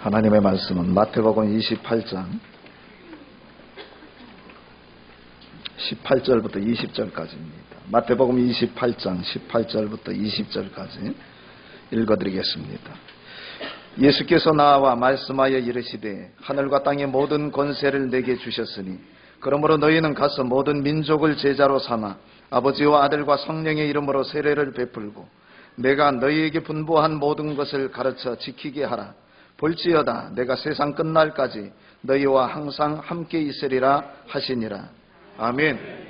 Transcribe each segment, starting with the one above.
하나님의 말씀은 마태복음 28장 18절부터 20절까지입니다. 마태복음 28장 18절부터 20절까지 읽어드리겠습니다. 예수께서 나와 말씀하여 이르시되 하늘과 땅의 모든 권세를 내게 주셨으니 그러므로 너희는 가서 모든 민족을 제자로 삼아 아버지와 아들과 성령의 이름으로 세례를 베풀고 내가 너희에게 분부한 모든 것을 가르쳐 지키게 하라. 볼지어다 내가 세상 끝날까지 너희와 항상 함께 있으리라 하시니라. 아멘.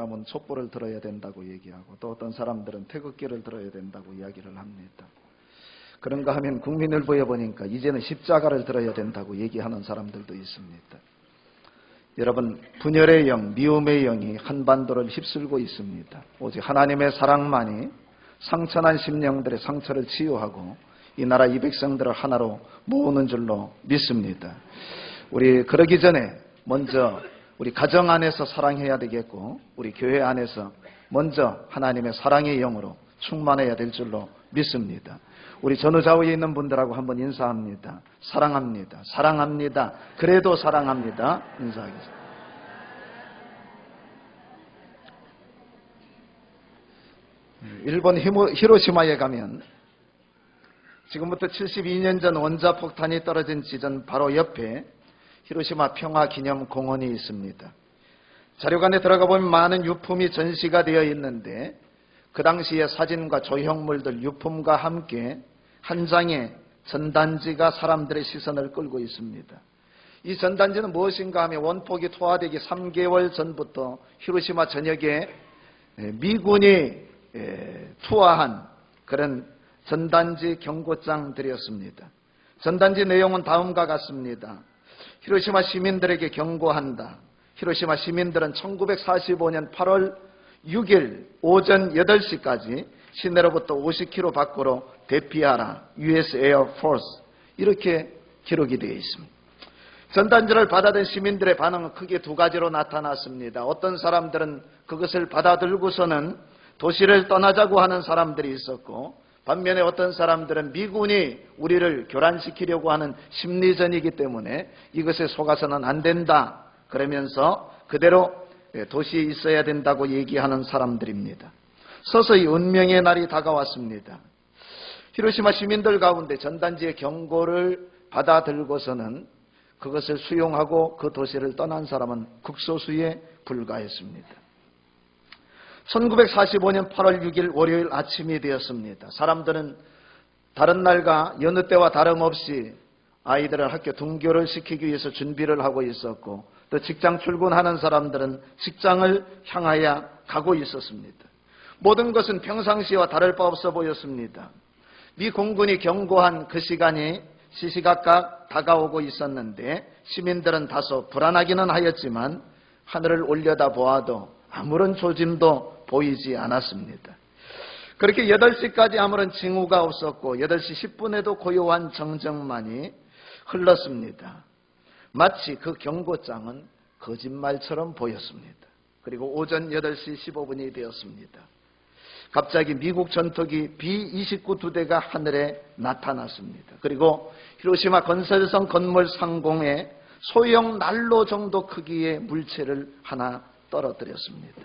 사람은 촛불을 들어야 된다고 얘기하고 또 어떤 사람들은 태극기를 들어야 된다고 이야기를 합니다. 그런가 하면 국민일보에 보니까 이제는 십자가를 들어야 된다고 얘기하는 사람들도 있습니다. 여러분, 분열의 영, 미움의 영이 한반도를 휩쓸고 있습니다. 오직 하나님의 사랑만이 상처난 심령들의 상처를 치유하고 이 나라 이 백성들을 하나로 모으는 줄로 믿습니다. 우리 그러기 전에 먼저 우리 가정 안에서 사랑해야 되겠고 우리 교회 안에서 먼저 하나님의 사랑의 영으로 충만해야 될 줄로 믿습니다. 우리 전후좌우에 있는 분들하고 한번 인사합니다. 사랑합니다. 사랑합니다. 그래도 사랑합니다. 인사하겠습니다. 일본 히로시마에 가면 지금부터 72년 전 원자폭탄이 떨어진 지점 바로 옆에 히로시마 평화기념공원이 있습니다. 자료관에 들어가 보면 많은 유품이 전시가 되어 있는데 그 당시의 사진과 조형물들, 유품과 함께 한 장의 전단지가 사람들의 시선을 끌고 있습니다. 이 전단지는 무엇인가 하면 원폭이 투하되기 3개월 전부터 히로시마 전역에 미군이 투하한 그런 전단지 경고장들이었습니다. 전단지 내용은 다음과 같습니다. 히로시마 시민들에게 경고한다. 히로시마 시민들은 1945년 8월 6일 오전 8시까지 시내로부터 50km 밖으로 대피하라. US Air Force. 이렇게 기록이 되어 있습니다. 전단지를 받아든 시민들의 반응은 크게 두 가지로 나타났습니다. 어떤 사람들은 그것을 받아들고서는 도시를 떠나자고 하는 사람들이 있었고, 반면에 어떤 사람들은 미군이 우리를 교란시키려고 하는 심리전이기 때문에 이것에 속아서는 안 된다. 그러면서 그대로 도시에 있어야 된다고 얘기하는 사람들입니다. 서서히 운명의 날이 다가왔습니다. 히로시마 시민들 가운데 전단지의 경고를 받아들고서는 그것을 수용하고 그 도시를 떠난 사람은 극소수에 불과했습니다. 1945년 8월 6일 월요일 아침이 되었습니다. 사람들은 다른 날과 여느 때와 다름없이 아이들을 학교 등교를 시키기 위해서 준비를 하고 있었고, 또 직장 출근하는 사람들은 직장을 향하여 가고 있었습니다. 모든 것은 평상시와 다를 바 없어 보였습니다. 미 공군이 경고한 그 시간이 시시각각 다가오고 있었는데 시민들은 다소 불안하기는 하였지만 하늘을 올려다 보아도 아무런 조짐도 보이지 않았습니다. 그렇게 8시까지 아무런 징후가 없었고 8시 10분에도 고요한 정적만이 흘렀습니다. 마치 그 경고장은 거짓말처럼 보였습니다. 그리고 오전 8시 15분이 되었습니다. 갑자기 미국 전투기 B-29 두 대가 하늘에 나타났습니다. 그리고 히로시마 건설성 건물 상공에 소형 난로 정도 크기의 물체를 하나 떨어뜨렸습니다.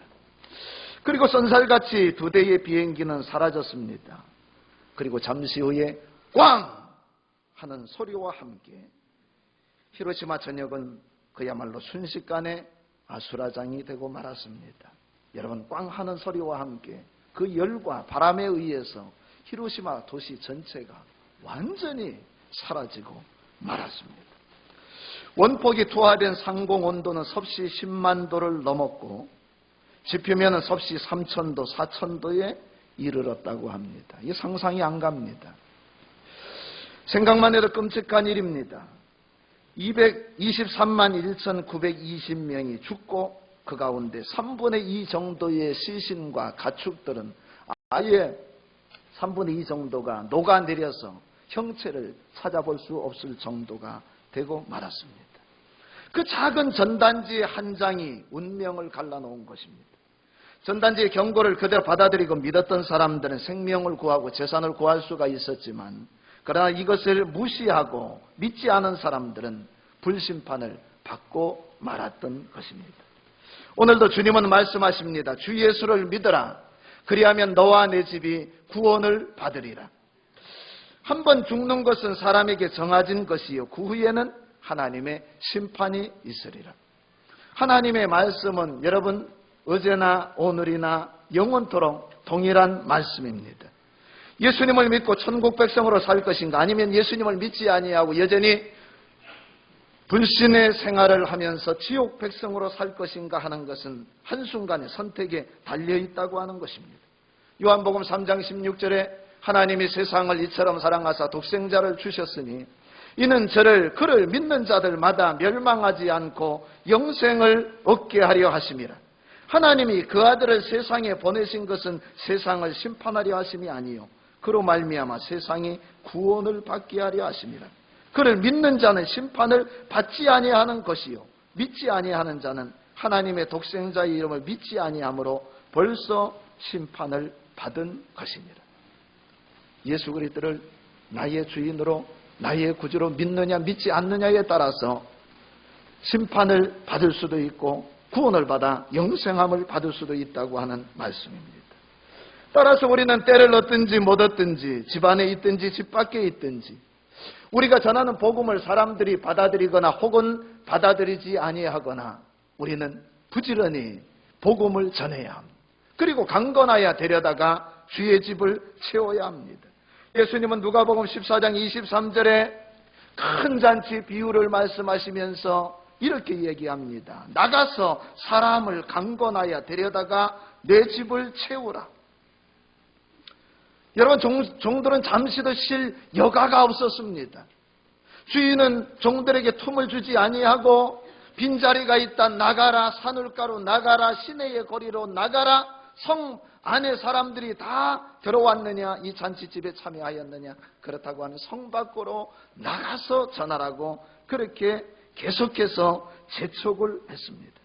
그리고 쏜살같이 두 대의 비행기는 사라졌습니다. 그리고 잠시 후에 꽝! 하는 소리와 함께 히로시마 전역은 그야말로 순식간에 아수라장이 되고 말았습니다. 여러분, 꽝 하는 소리와 함께 그 열과 바람에 의해서 히로시마 도시 전체가 완전히 사라지고 말았습니다. 원폭이 투하된 상공 온도는 섭씨 10만 도를 넘었고 지표면은 섭씨 3,000도, 4,000도에 이르렀다고 합니다. 이게 상상이 안 갑니다. 생각만 해도 끔찍한 일입니다. 223만 1,920명이 죽고 그 가운데 3분의 2 정도의 시신과 가축들은 아예 3분의 2 정도가 녹아내려서 형체를 찾아볼 수 없을 정도가 되고 말았습니다. 그 작은 전단지 한 장이 운명을 갈라놓은 것입니다. 전단지의 경고를 그대로 받아들이고 믿었던 사람들은 생명을 구하고 재산을 구할 수가 있었지만, 그러나 이것을 무시하고 믿지 않은 사람들은 불심판을 받고 말았던 것입니다. 오늘도 주님은 말씀하십니다. 주 예수를 믿어라. 그리하면 너와 내 집이 구원을 받으리라. 한 번 죽는 것은 사람에게 정해진 것이요 그 후에는 하나님의 심판이 있으리라. 하나님의 말씀은 여러분 어제나 오늘이나 영원토록 동일한 말씀입니다. 예수님을 믿고 천국 백성으로 살 것인가, 아니면 예수님을 믿지 아니하고 여전히 불신의 생활을 하면서 지옥 백성으로 살 것인가 하는 것은 한순간의 선택에 달려있다고 하는 것입니다. 요한복음 3장 16절에 하나님이 세상을 이처럼 사랑하사 독생자를 주셨으니 이는 그를 믿는 자들마다 멸망하지 않고 영생을 얻게 하려 하심이라. 하나님이 그 아들을 세상에 보내신 것은 세상을 심판하려 하심이 아니요 그로 말미암아 세상이 구원을 받게 하려 하심이라. 그를 믿는 자는 심판을 받지 아니하는 것이요 믿지 아니하는 자는 하나님의 독생자의 이름을 믿지 아니하므로 벌써 심판을 받은 것이니라. 예수 그리스도를 나의 주인으로 나의 구주로 믿느냐 믿지 않느냐에 따라서 심판을 받을 수도 있고 구원을 받아 영생함을 받을 수도 있다고 하는 말씀입니다. 따라서 우리는 때를 얻든지 못 얻든지 집 안에 있든지 집 밖에 있든지 우리가 전하는 복음을 사람들이 받아들이거나 혹은 받아들이지 아니하거나 우리는 부지런히 복음을 전해야 합니다. 그리고 강건하여 데려다가 주의 집을 채워야 합니다. 예수님은 누가복음 14장 23절에 큰 잔치 비유를 말씀하시면서 이렇게 얘기합니다. 나가서 사람을 강건하여 데려다가 내 집을 채우라. 여러분, 종들은 잠시도 쉴 여가가 없었습니다. 주인은 종들에게 틈을 주지 아니하고 빈자리가 있다 나가라, 산울가로 나가라, 시내의 거리로 나가라, 성 안에 사람들이 다 들어왔느냐, 이 잔치집에 참여하였느냐, 그렇다고 하는 성 밖으로 나가서 전하라고 그렇게 계속해서 재촉을 했습니다.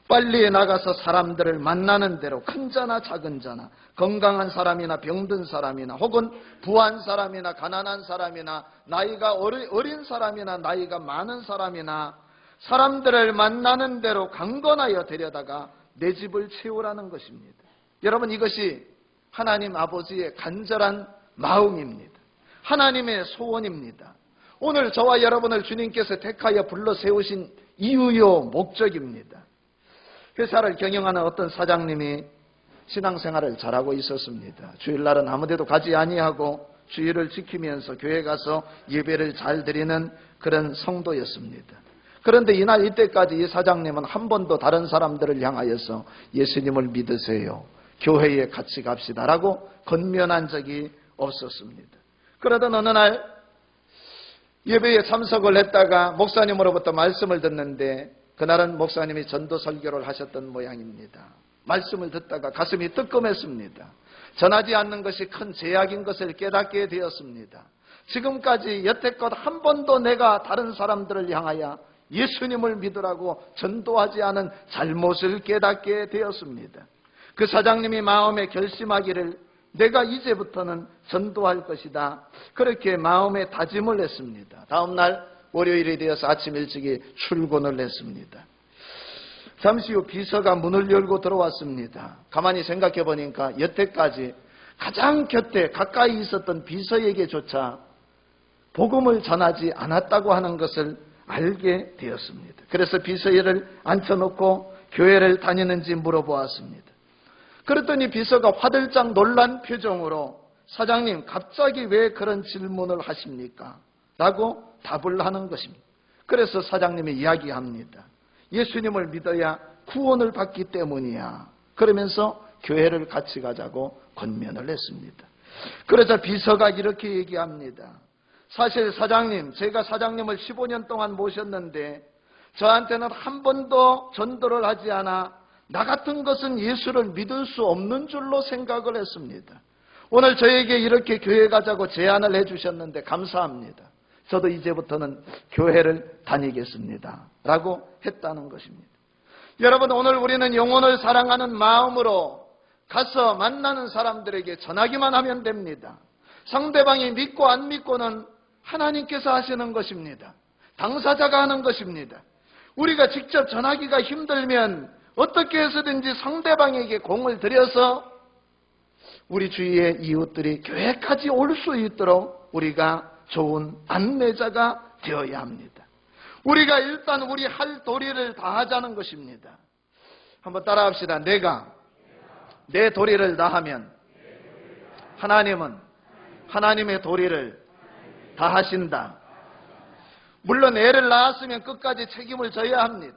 빨리 나가서 사람들을 만나는 대로 큰 자나 작은 자나 건강한 사람이나 병든 사람이나 혹은 부한 사람이나 가난한 사람이나 나이가 어린 사람이나 나이가 많은 사람이나 사람들을 만나는 대로 강건하여 데려다가 내 집을 채우라는 것입니다. 여러분, 이것이 하나님 아버지의 간절한 마음입니다. 하나님의 소원입니다. 오늘 저와 여러분을 주님께서 택하여 불러 세우신 이유요 목적입니다. 회사를 경영하는 어떤 사장님이 신앙생활을 잘하고 있었습니다. 주일날은 아무데도 가지 아니하고 주일을 지키면서 교회 가서 예배를 잘 드리는 그런 성도였습니다. 그런데 이날 이때까지 이 사장님은 한 번도 다른 사람들을 향하여서 예수님을 믿으세요, 교회에 같이 갑시다라고 건면한 적이 없었습니다. 그러던 어느 날 예배에 참석을 했다가 목사님으로부터 말씀을 듣는데 그날은 목사님이 전도 설교를 하셨던 모양입니다. 말씀을 듣다가 가슴이 뜨끔했습니다. 전하지 않는 것이 큰 죄악인 것을 깨닫게 되었습니다. 지금까지 여태껏 한 번도 내가 다른 사람들을 향하여 예수님을 믿으라고 전도하지 않은 잘못을 깨닫게 되었습니다. 그 사장님이 마음에 결심하기를 내가 이제부터는 전도할 것이다, 그렇게 마음에 다짐을 했습니다. 다음 날 월요일이 되어서 아침 일찍이 출근을 했습니다. 잠시 후 비서가 문을 열고 들어왔습니다. 가만히 생각해 보니까 여태까지 가장 곁에 가까이 있었던 비서에게조차 복음을 전하지 않았다고 하는 것을 알게 되었습니다. 그래서 비서를 앉혀놓고 교회를 다니는지 물어보았습니다. 그랬더니 비서가 화들짝 놀란 표정으로 사장님, 갑자기 왜 그런 질문을 하십니까? 라고 답을 하는 것입니다. 그래서 사장님이 이야기합니다. 예수님을 믿어야 구원을 받기 때문이야. 그러면서 교회를 같이 가자고 권면을 했습니다. 그러자 비서가 이렇게 얘기합니다. 사실 사장님, 제가 사장님을 15년 동안 모셨는데 저한테는 한 번도 전도를 하지 않아 나 같은 것은 예수를 믿을 수 없는 줄로 생각을 했습니다. 오늘 저에게 이렇게 교회 가자고 제안을 해주셨는데 감사합니다. 저도 이제부터는 교회를 다니겠습니다. 라고 했다는 것입니다. 여러분, 오늘 우리는 영혼을 사랑하는 마음으로 가서 만나는 사람들에게 전하기만 하면 됩니다. 상대방이 믿고 안 믿고는 하나님께서 하시는 것입니다. 당사자가 하는 것입니다. 우리가 직접 전하기가 힘들면 어떻게 해서든지 상대방에게 공을 들여서 우리 주위의 이웃들이 교회까지 올 수 있도록 우리가 좋은 안내자가 되어야 합니다. 우리가 일단 우리 할 도리를 다하자는 것입니다. 한번 따라합시다. 내가 내 도리를 다하면 하나님은 하나님의 도리를 다하신다. 물론 애를 낳았으면 끝까지 책임을 져야 합니다.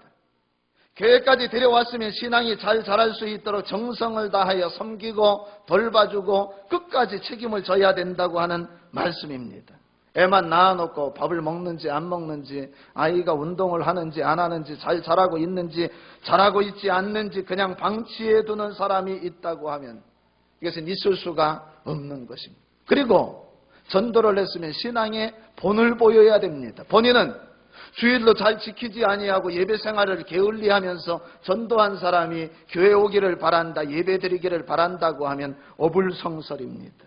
교회까지 데려왔으면 신앙이 잘 자랄 수 있도록 정성을 다하여 섬기고 돌봐주고 끝까지 책임을 져야 된다고 하는 말씀입니다. 애만 낳아놓고 밥을 먹는지 안 먹는지, 아이가 운동을 하는지 안 하는지, 잘 자라고 있는지 자라고 있지 않는지 그냥 방치해 두는 사람이 있다고 하면 이것은 있을 수가 없는 것입니다. 그리고 전도를 했으면 신앙의 본을 보여야 됩니다. 본인은 주일도 잘 지키지 아니하고 예배 생활을 게을리하면서 전도한 사람이 교회 오기를 바란다, 예배 드리기를 바란다고 하면 어불성설입니다.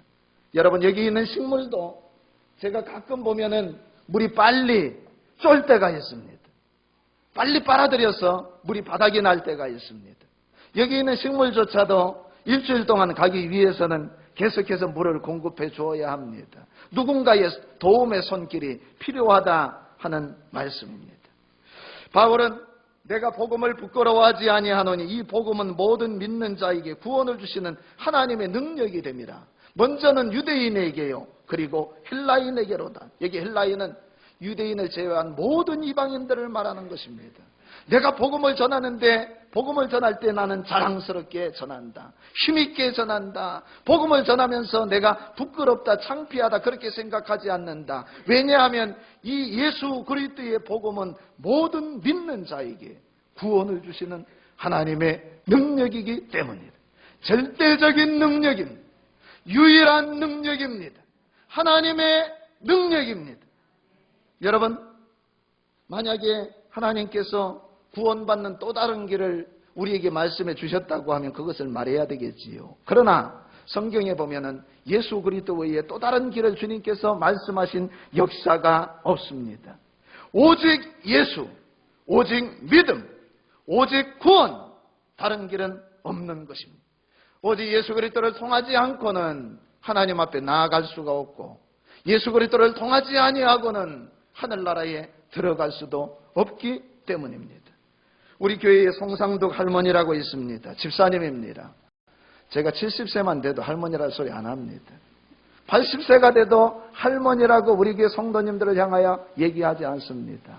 여러분, 여기 있는 식물도 제가 가끔 보면은 물이 빨리 쫄 때가 있습니다. 빨리 빨아들여서 물이 바닥이 날 때가 있습니다. 여기 있는 식물조차도 일주일 동안 가기 위해서는 계속해서 물을 공급해 주어야 합니다. 누군가의 도움의 손길이 필요하다 하는 말씀입니다. 바울은 내가 복음을 부끄러워하지 아니하노니 이 복음은 모든 믿는 자에게 구원을 주시는 하나님의 능력이 됩니다. 먼저는 유대인에게요, 그리고 헬라인에게로다. 여기 헬라인은 유대인을 제외한 모든 이방인들을 말하는 것입니다. 내가 복음을 전하는데 복음을 전할 때 나는 자랑스럽게 전한다, 힘있게 전한다. 복음을 전하면서 내가 부끄럽다, 창피하다 그렇게 생각하지 않는다. 왜냐하면 이 예수 그리스도의 복음은 모든 믿는 자에게 구원을 주시는 하나님의 능력이기 때문이다. 절대적인 능력입니다. 유일한 능력입니다. 하나님의 능력입니다. 여러분, 만약에 하나님께서 구원받는 또 다른 길을 우리에게 말씀해 주셨다고 하면 그것을 말해야 되겠지요. 그러나 성경에 보면은 예수 그리스도 외에 또 다른 길을 주님께서 말씀하신 역사가 없습니다. 오직 예수, 오직 믿음, 오직 구원, 다른 길은 없는 것입니다. 오직 예수 그리스도를 통하지 않고는 하나님 앞에 나아갈 수가 없고, 예수 그리스도를 통하지 아니하고는 하늘나라에 들어갈 수도 없기 때문입니다. 우리 교회에 송상덕 할머니라고 있습니다. 집사님입니다. 제가 70세만 돼도 할머니라는 소리 안 합니다. 80세가 돼도 할머니라고 우리 교회 성도님들을 향하여 얘기하지 않습니다.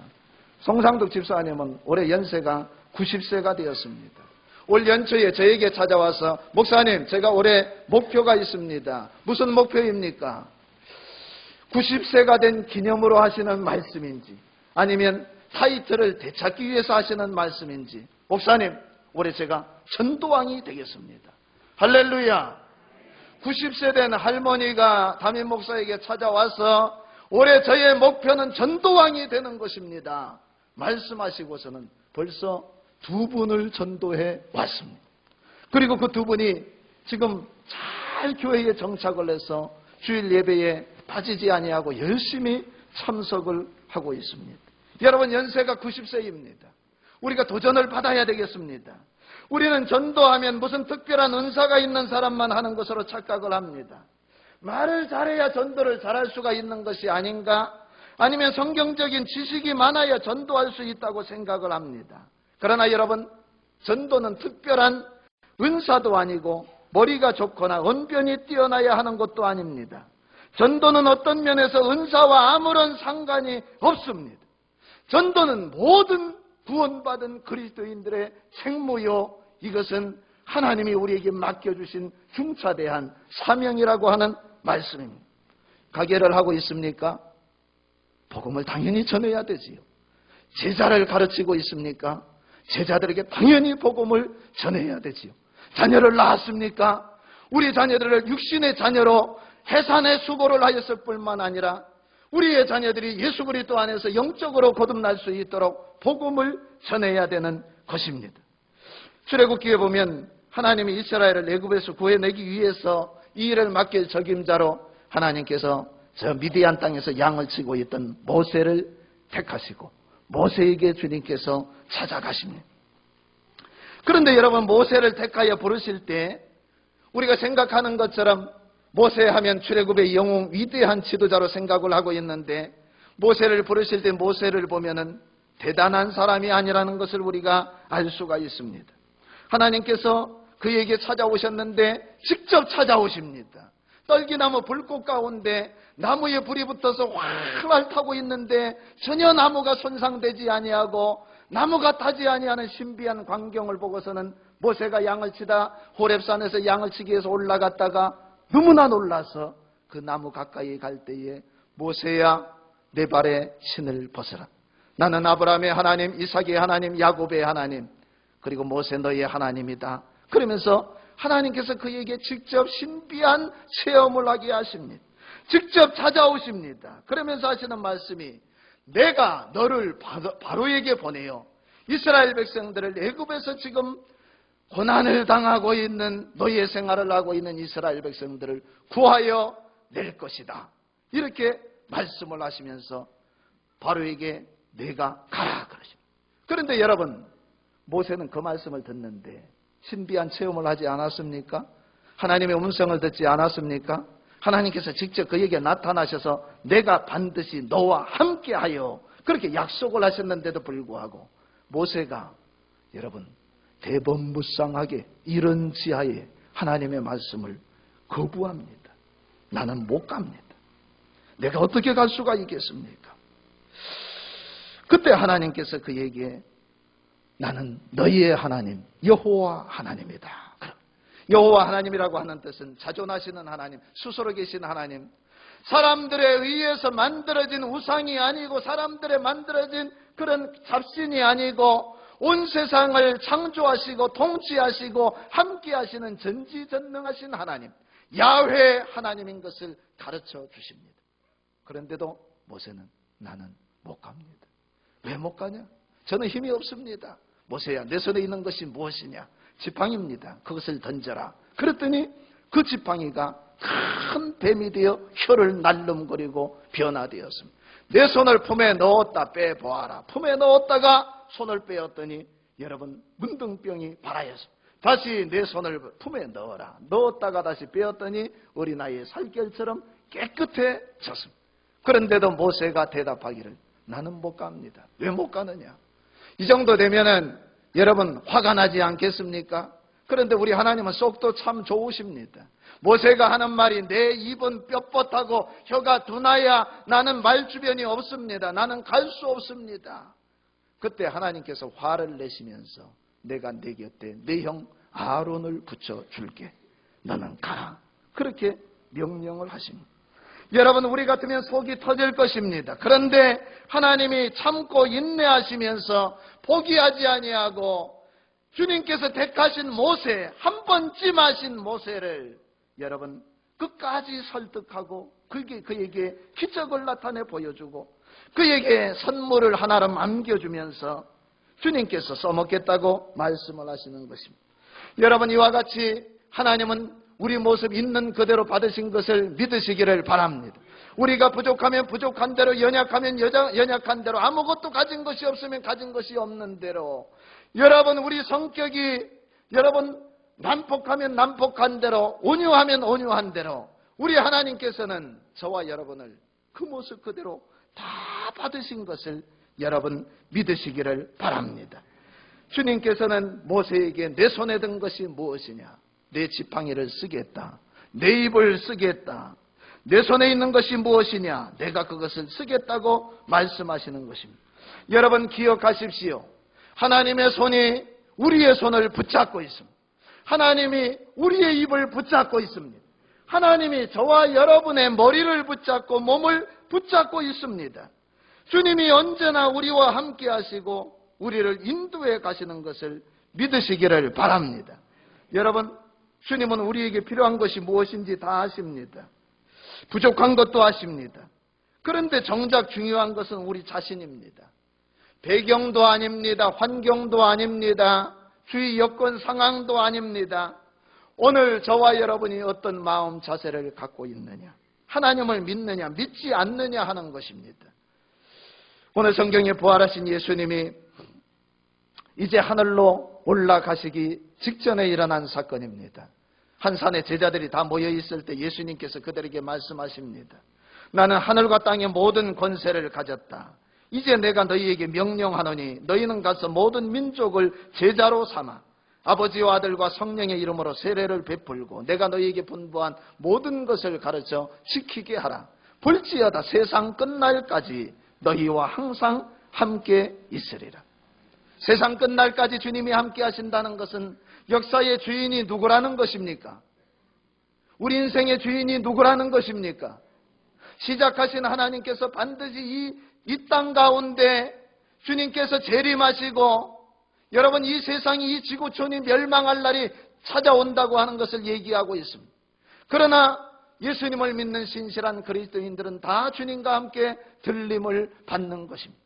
송상덕 집사님은 올해 연세가 90세가 되었습니다. 올 연초에 저에게 찾아와서 목사님, 제가 올해 목표가 있습니다. 무슨 목표입니까? 90세가 된 기념으로 하시는 말씀인지 아니면 타이틀을 되찾기 위해서 하시는 말씀인지, 목사님, 올해 제가 전도왕이 되겠습니다. 할렐루야. 90세 된 할머니가 담임 목사에게 찾아와서 올해 저의 목표는 전도왕이 되는 것입니다 말씀하시고서는 벌써 2분을 전도해 왔습니다. 그리고 그 2분이 지금 잘 교회에 정착을 해서 주일 예배에 빠지지 아니하고 열심히 참석을 하고 있습니다. 여러분, 연세가 90세입니다. 우리가 도전을 받아야 되겠습니다. 우리는 전도하면 무슨 특별한 은사가 있는 사람만 하는 것으로 착각을 합니다. 말을 잘해야 전도를 잘할 수가 있는 것이 아닌가? 아니면 성경적인 지식이 많아야 전도할 수 있다고 생각을 합니다. 그러나 여러분, 전도는 특별한 은사도 아니고 머리가 좋거나 언변이 뛰어나야 하는 것도 아닙니다. 전도는 어떤 면에서 은사와 아무런 상관이 없습니다. 전도는 모든 구원받은 그리스도인들의 책무요, 이것은 하나님이 우리에게 맡겨주신 중차대한 사명이라고 하는 말씀입니다. 가게를 하고 있습니까? 복음을 당연히 전해야 되지요. 제자를 가르치고 있습니까? 제자들에게 당연히 복음을 전해야 되지요. 자녀를 낳았습니까? 우리 자녀들을 육신의 자녀로 해산의 수고를 하였을 뿐만 아니라 우리의 자녀들이 예수 그리스도 안에서 영적으로 거듭날 수 있도록 복음을 전해야 되는 것입니다. 출애굽기에 보면 하나님이 이스라엘을 애굽에서 구해내기 위해서 이 일을 맡길 적임자로 하나님께서 저 미디안 땅에서 양을 치고 있던 모세를 택하시고 모세에게 주님께서 찾아가십니다. 그런데 여러분, 모세를 택하여 부르실 때 우리가 생각하는 것처럼 모세하면 출애굽의 영웅 위대한 지도자로 생각을 하고 있는데, 모세를 부르실 때 모세를 보면은 대단한 사람이 아니라는 것을 우리가 알 수가 있습니다. 하나님께서 그에게 찾아오셨는데 직접 찾아오십니다. 떨기나무 불꽃 가운데 나무에 불이 붙어서 활활 타고 있는데 전혀 나무가 손상되지 아니하고 나무가 타지 아니하는 신비한 광경을 보고서는 모세가 양을 치다 호렙산에서 양을 치기 위해서 올라갔다가 너무나 놀라서 그 나무 가까이 갈 때에 모세야 내 발에 신을 벗어라. 나는 아브라함의 하나님, 이삭의 하나님, 야곱의 하나님, 그리고 모세 너의 하나님이다. 그러면서 하나님께서 그에게 직접 신비한 체험을 하게 하십니다. 직접 찾아오십니다. 그러면서 하시는 말씀이 내가 너를 바로에게 보내요. 이스라엘 백성들을 애굽에서 지금 고난을 당하고 있는 노예 생활을 하고 있는 이스라엘 백성들을 구하여 낼 것이다. 이렇게 말씀을 하시면서 바로에게 내가 가라 그러십니다. 그런데 여러분, 모세는 그 말씀을 듣는데 신비한 체험을 하지 않았습니까? 하나님의 음성을 듣지 않았습니까? 하나님께서 직접 그에게 나타나셔서 내가 반드시 너와 함께하여 그렇게 약속을 하셨는데도 불구하고 모세가 여러분 대범무쌍하게 이런 지하에 하나님의 말씀을 거부합니다. 나는 못 갑니다. 내가 어떻게 갈 수가 있겠습니까? 그때 하나님께서 그에게 나는 너희의 하나님 여호와 하나님이다. 여호와 하나님이라고 하는 뜻은 자존하시는 하나님, 스스로 계신 하나님, 사람들에 의해서 만들어진 우상이 아니고 사람들의 만들어진 그런 잡신이 아니고 온 세상을 창조하시고 통치하시고 함께하시는 전지전능하신 하나님, 야훼 하나님인 것을 가르쳐 주십니다. 그런데도 모세는 나는 못 갑니다. 왜 못 가냐? 저는 힘이 없습니다. 모세야, 내 손에 있는 것이 무엇이냐? 지팡이입니다. 그것을 던져라. 그랬더니 그 지팡이가 큰 뱀이 되어 혀를 날름거리고 변화되었습니다. 내 손을 품에 넣었다 빼보아라. 품에 넣었다가 손을 빼었더니 여러분 문둥병이 발하였습니다. 다시 내 손을 품에 넣어라. 넣었다가 다시 빼었더니 어린아이의 살결처럼 깨끗해졌습니다. 그런데도 모세가 대답하기를 나는 못 갑니다. 왜 못 가느냐? 이 정도 되면은 여러분 화가 나지 않겠습니까? 그런데 우리 하나님은 속도 참 좋으십니다. 모세가 하는 말이 내 입은 뻣뻣하고 혀가 둔하야 나는 말 주변이 없습니다. 나는 갈 수 없습니다. 그때 하나님께서 화를 내시면서 내가 내 곁에 내 형 아론을 붙여줄게. 너는 가라. 그렇게 명령을 하십니다. 여러분 우리 같으면 속이 터질 것입니다. 그런데 하나님이 참고 인내하시면서 포기하지 아니하고 주님께서 택하신 모세, 한 번쯤 하신 모세를 여러분 끝까지 설득하고 그에게 기적을 나타내 보여주고 그에게 선물을 하나를 남겨주면서 주님께서 써먹겠다고 말씀을 하시는 것입니다. 여러분 이와 같이 하나님은 우리 모습 있는 그대로 받으신 것을 믿으시기를 바랍니다. 우리가 부족하면 부족한 대로, 연약하면 연약한 대로, 아무것도 가진 것이 없으면 가진 것이 없는 대로, 여러분 우리 성격이 여러분 난폭하면 난폭한 대로, 온유하면 온유한 대로 우리 하나님께서는 저와 여러분을 그 모습 그대로 다 받으신 것을 여러분 믿으시기를 바랍니다. 주님께서는 모세에게 내 손에 든 것이 무엇이냐? 내 지팡이를 쓰겠다. 내 입을 쓰겠다. 내 손에 있는 것이 무엇이냐? 내가 그것을 쓰겠다고 말씀하시는 것입니다. 여러분 기억하십시오. 하나님의 손이 우리의 손을 붙잡고 있습니다. 하나님이 우리의 입을 붙잡고 있습니다. 하나님이 저와 여러분의 머리를 붙잡고 몸을 붙잡고 있습니다. 주님이 언제나 우리와 함께 하시고 우리를 인도해 가시는 것을 믿으시기를 바랍니다. 여러분 주님은 우리에게 필요한 것이 무엇인지 다 아십니다. 부족한 것도 아십니다. 그런데 정작 중요한 것은 우리 자신입니다. 배경도 아닙니다. 환경도 아닙니다. 주위 여건 상황도 아닙니다. 오늘 저와 여러분이 어떤 마음 자세를 갖고 있느냐, 하나님을 믿느냐 믿지 않느냐 하는 것입니다. 오늘 성경에 부활하신 예수님이 이제 하늘로 올라가시기 직전에 일어난 사건입니다. 한 산에 제자들이 다 모여 있을 때 예수님께서 그들에게 말씀하십니다. 나는 하늘과 땅의 모든 권세를 가졌다. 이제 내가 너희에게 명령하노니 너희는 가서 모든 민족을 제자로 삼아 아버지와 아들과 성령의 이름으로 세례를 베풀고 내가 너희에게 분부한 모든 것을 가르쳐 지키게 하라. 볼지어다 세상 끝날까지 너희와 항상 함께 있으리라. 세상 끝날까지 주님이 함께 하신다는 것은 역사의 주인이 누구라는 것입니까? 우리 인생의 주인이 누구라는 것입니까? 시작하신 하나님께서 반드시 이 땅 가운데 주님께서 재림하시고 여러분 이 세상이 이 지구촌이 멸망할 날이 찾아온다고 하는 것을 얘기하고 있습니다. 그러나 예수님을 믿는 신실한 그리스도인들은 다 주님과 함께 들림을 받는 것입니다.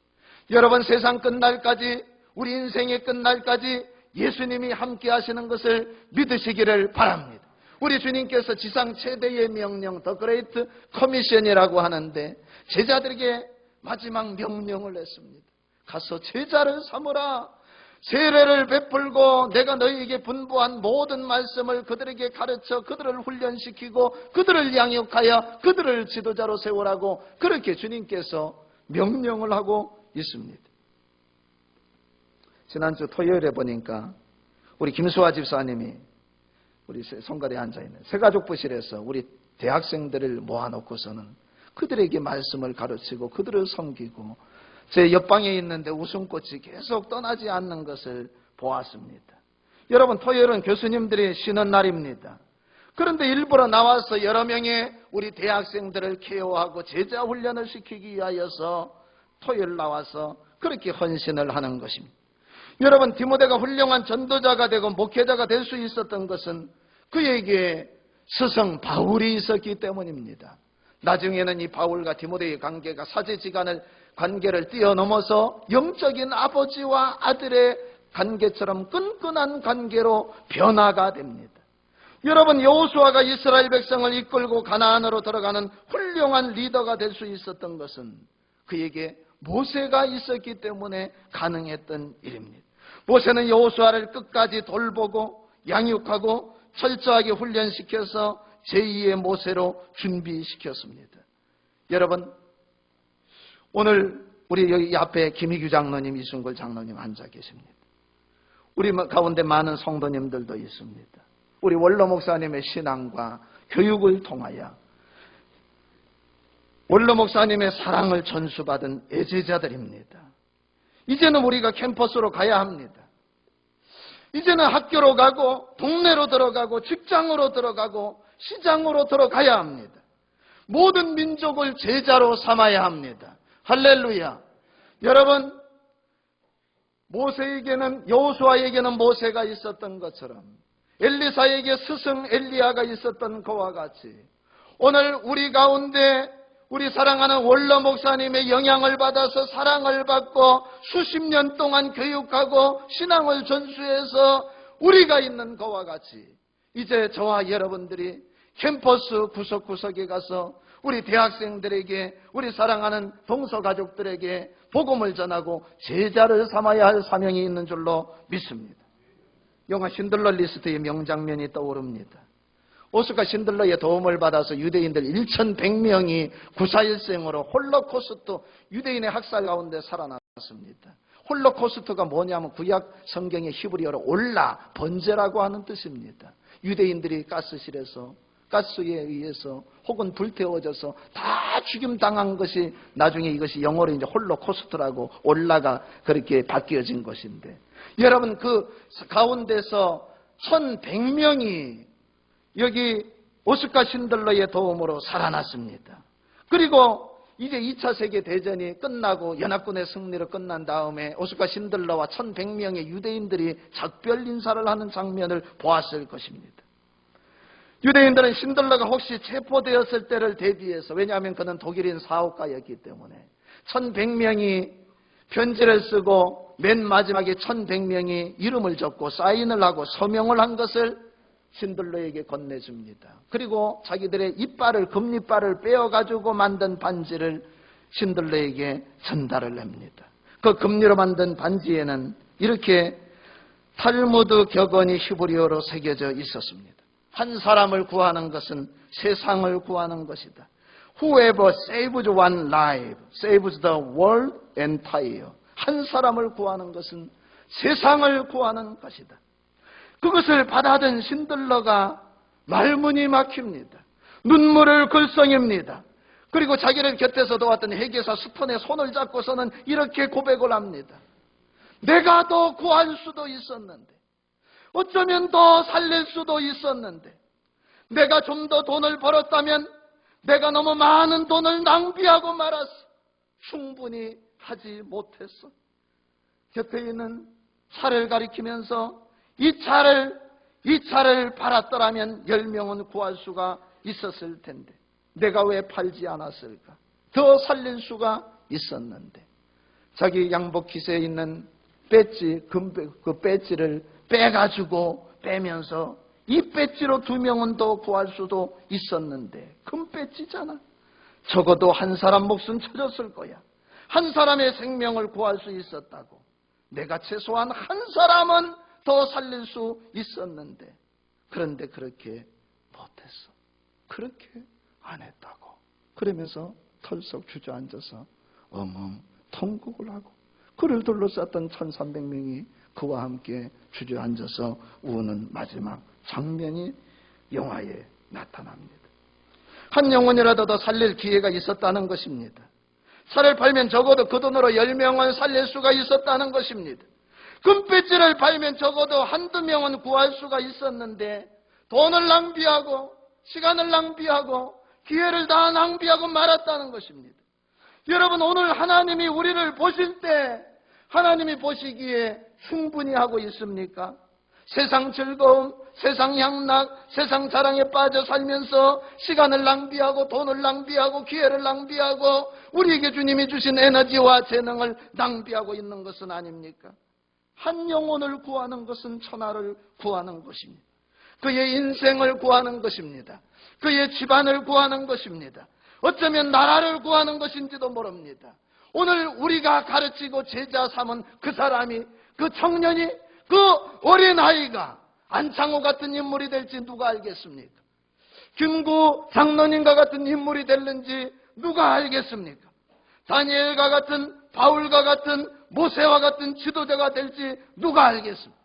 여러분 세상 끝날까지 우리 인생의 끝날까지 예수님이 함께 하시는 것을 믿으시기를 바랍니다. 우리 주님께서 지상 최대의 명령 더 그레이트 커미션이라고 하는데 제자들에게 마지막 명령을 했습니다. 가서 제자를 삼으라. 세례를 베풀고 내가 너희에게 분부한 모든 말씀을 그들에게 가르쳐 그들을 훈련시키고 그들을 양육하여 그들을 지도자로 세우라고 그렇게 주님께서 명령을 하고 있습니다. 지난주 토요일에 보니까 우리 김수아 집사님이 우리 성가대에 앉아있는 새가족부실에서 우리 대학생들을 모아놓고서는 그들에게 말씀을 가르치고 그들을 섬기고 제 옆방에 있는데 웃음꽃이 계속 떠나지 않는 것을 보았습니다. 여러분 토요일은 교수님들이 쉬는 날입니다. 그런데 일부러 나와서 여러 명의 우리 대학생들을 케어하고 제자 훈련을 시키기 위하여서 토요일 나와서 그렇게 헌신을 하는 것입니다. 여러분 디모데가 훌륭한 전도자가 되고 목회자가 될 수 있었던 것은 그에게 스승 바울이 있었기 때문입니다. 나중에는 이 바울과 디모데의 관계가 사제지간을 관계를 뛰어넘어서 영적인 아버지와 아들의 관계처럼 끈끈한 관계로 변화가 됩니다. 여러분 여호수아가 이스라엘 백성을 이끌고 가나안으로 들어가는 훌륭한 리더가 될 수 있었던 것은 그에게 모세가 있었기 때문에 가능했던 일입니다. 모세는 여호수아를 끝까지 돌보고 양육하고 철저하게 훈련시켜서 제2의 모세로 준비시켰습니다. 여러분 오늘 우리 여기 앞에 김희규 장로님, 이순걸 장로님 앉아 계십니다. 우리 가운데 많은 성도님들도 있습니다. 우리 원로 목사님의 신앙과 교육을 통하여 원로 목사님의 사랑을 전수받은 애제자들입니다. 이제는 우리가 캠퍼스로 가야 합니다. 이제는 학교로 가고 동네로 들어가고 직장으로 들어가고 시장으로 들어가야 합니다. 모든 민족을 제자로 삼아야 합니다. 할렐루야. 여러분 모세에게는 여호수아에게는 모세가 있었던 것처럼 엘리사에게 스승 엘리야가 있었던 것과 같이 오늘 우리 가운데 우리 사랑하는 원로 목사님의 영향을 받아서 사랑을 받고 수십 년 동안 교육하고 신앙을 전수해서 우리가 있는 것과 같이 이제 저와 여러분들이 캠퍼스 구석구석에 가서 우리 대학생들에게 우리 사랑하는 동서가족들에게 복음을 전하고 제자를 삼아야 할 사명이 있는 줄로 믿습니다. 영화 신들러 리스트의 명장면이 떠오릅니다. 오스카 신들러의 도움을 받아서 유대인들 1100명이 구사일생으로 홀로코스트 유대인의 학살 가운데 살아났습니다. 홀로코스트가 뭐냐면 구약 성경의 히브리어로 올라 번제라고 하는 뜻입니다. 유대인들이 가스실에서 가스에 의해서 혹은 불태워져서 다 죽임당한 것이 나중에 이것이 영어로 이제 홀로코스트라고 올라가 그렇게 바뀌어진 것인데 여러분 그 가운데서 1100명이 여기 오스카 신들러의 도움으로 살아났습니다. 그리고 이제 2차 세계대전이 끝나고 연합군의 승리로 끝난 다음에 오스카 신들러와 1100명의 유대인들이 작별 인사를 하는 장면을 보았을 것입니다. 유대인들은 신들러가 혹시 체포되었을 때를 대비해서 왜냐하면 그는 독일인 사업가였기 때문에 1100명이 편지를 쓰고 맨 마지막에 1100명이 이름을 적고 사인을 하고 서명을 한 것을 신들러에게 건네줍니다. 그리고 자기들의 이빨을 금리빨을 빼어가지고 만든 반지를 신들러에게 전달을 합니다. 그 금리로 만든 반지에는 이렇게 탈무드 격언이 히브리어로 새겨져 있었습니다. 한 사람을 구하는 것은 세상을 구하는 것이다. Whoever saves one life saves the world entire. 한 사람을 구하는 것은 세상을 구하는 것이다. 그것을 받아든 신들러가 말문이 막힙니다. 눈물을 글썽입니다. 그리고 자기를 곁에서 도왔던 회계사 스톤의 손을 잡고서는 이렇게 고백을 합니다. 내가 더 구할 수도 있었는데, 어쩌면 더 살릴 수도 있었는데, 내가 좀 더 돈을 벌었다면 내가 너무 많은 돈을 낭비하고 말았어. 충분히 하지 못했어. 곁에 있는 차를 가리키면서 이 차를 팔았더라면 10명은 구할 수가 있었을 텐데 내가 왜 팔지 않았을까? 더 살릴 수가 있었는데. 자기 양복 기세에 있는 배지, 그 배지를 빼면서 이 배지로 2명은 더 구할 수도 있었는데, 금 배지잖아. 적어도 한 사람 목숨 찾았을 거야. 한 사람의 생명을 구할 수 있었다고. 내가 최소한 한 사람은 더 살릴 수 있었는데, 그런데 그렇게 못했어. 그렇게 안 했다고. 그러면서 털썩 주저앉아서 엉엉 통곡을 하고, 그를 둘러쌌던 1300명이 그와 함께 주저앉아서 우는 마지막 장면이 영화에 나타납니다. 한 영혼이라도 더 살릴 기회가 있었다는 것입니다. 차를 팔면 적어도 그 돈으로 10명은 살릴 수가 있었다는 것입니다. 금배지를 팔면 적어도 1-2명은 구할 수가 있었는데 돈을 낭비하고 시간을 낭비하고 기회를 다 낭비하고 말았다는 것입니다. 여러분, 오늘 하나님이 우리를 보실 때 하나님이 보시기에 충분히 하고 있습니까? 세상 즐거움, 세상 향락, 세상 자랑에 빠져 살면서 시간을 낭비하고 돈을 낭비하고 기회를 낭비하고 우리에게 주님이 주신 에너지와 재능을 낭비하고 있는 것은 아닙니까? 한 영혼을 구하는 것은 천하를 구하는 것입니다. 그의 인생을 구하는 것입니다. 그의 집안을 구하는 것입니다. 어쩌면 나라를 구하는 것인지도 모릅니다. 오늘 우리가 가르치고 제자 삼은 그 사람이, 그 청년이, 그 어린아이가 안창호 같은 인물이 될지 누가 알겠습니까? 김구 장로님과 같은 인물이 될는지 누가 알겠습니까? 다니엘과 같은, 바울과 같은, 모세와 같은 지도자가 될지 누가 알겠습니까?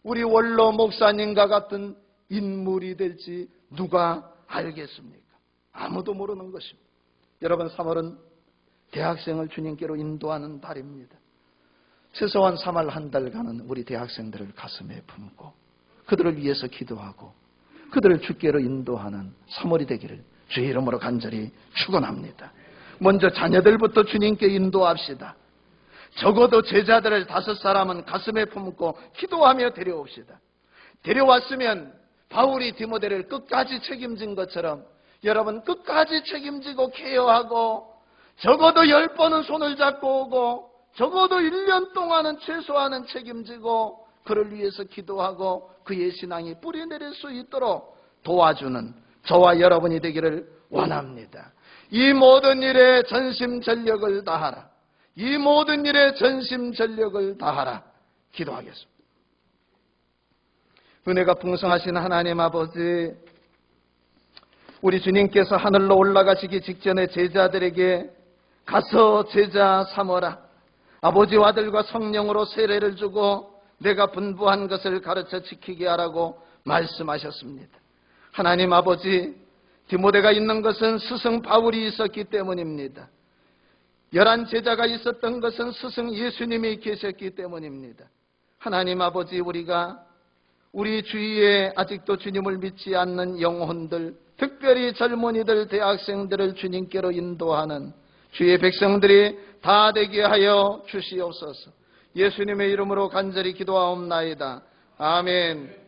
우리 원로 목사님과 같은 인물이 될지 누가 알겠습니까? 아무도 모르는 것입니다. 여러분, 3월은 대학생을 주님께로 인도하는 달입니다. 최소한 3월 한 달간은 우리 대학생들을 가슴에 품고 그들을 위해서 기도하고 그들을 주께로 인도하는 3월이 되기를 주의 이름으로 간절히 축원합니다. 먼저 자녀들부터 주님께 인도합시다. 적어도 제자들을 5사람은 가슴에 품고 기도하며 데려옵시다. 데려왔으면 바울이 디모데를 끝까지 책임진 것처럼 여러분 끝까지 책임지고 케어하고 적어도 10번은 손을 잡고 오고 적어도 1년 동안은 최소한은 책임지고 그를 위해서 기도하고 그의 신앙이 뿌리내릴 수 있도록 도와주는 저와 여러분이 되기를 원합니다. 이 모든 일에 전심전력을 다하라. 이 모든 일에 전심전력을 다하라. 기도하겠습니다. 은혜가 풍성하신 하나님 아버지, 우리 주님께서 하늘로 올라가시기 직전에 제자들에게 가서 제자 삼어라. 아버지와 아들과 성령으로 세례를 주고 내가 분부한 것을 가르쳐 지키게 하라고 말씀하셨습니다. 하나님 아버지, 디모데가 있는 것은 스승 바울이 있었기 때문입니다. 11 제자가 있었던 것은 스승 예수님이 계셨기 때문입니다. 하나님 아버지, 우리가 우리 주위에 아직도 주님을 믿지 않는 영혼들, 특별히 젊은이들, 대학생들을 주님께로 인도하는 주의 백성들이 다 되게 하여 주시옵소서. 예수님의 이름으로 간절히 기도하옵나이다. 아멘.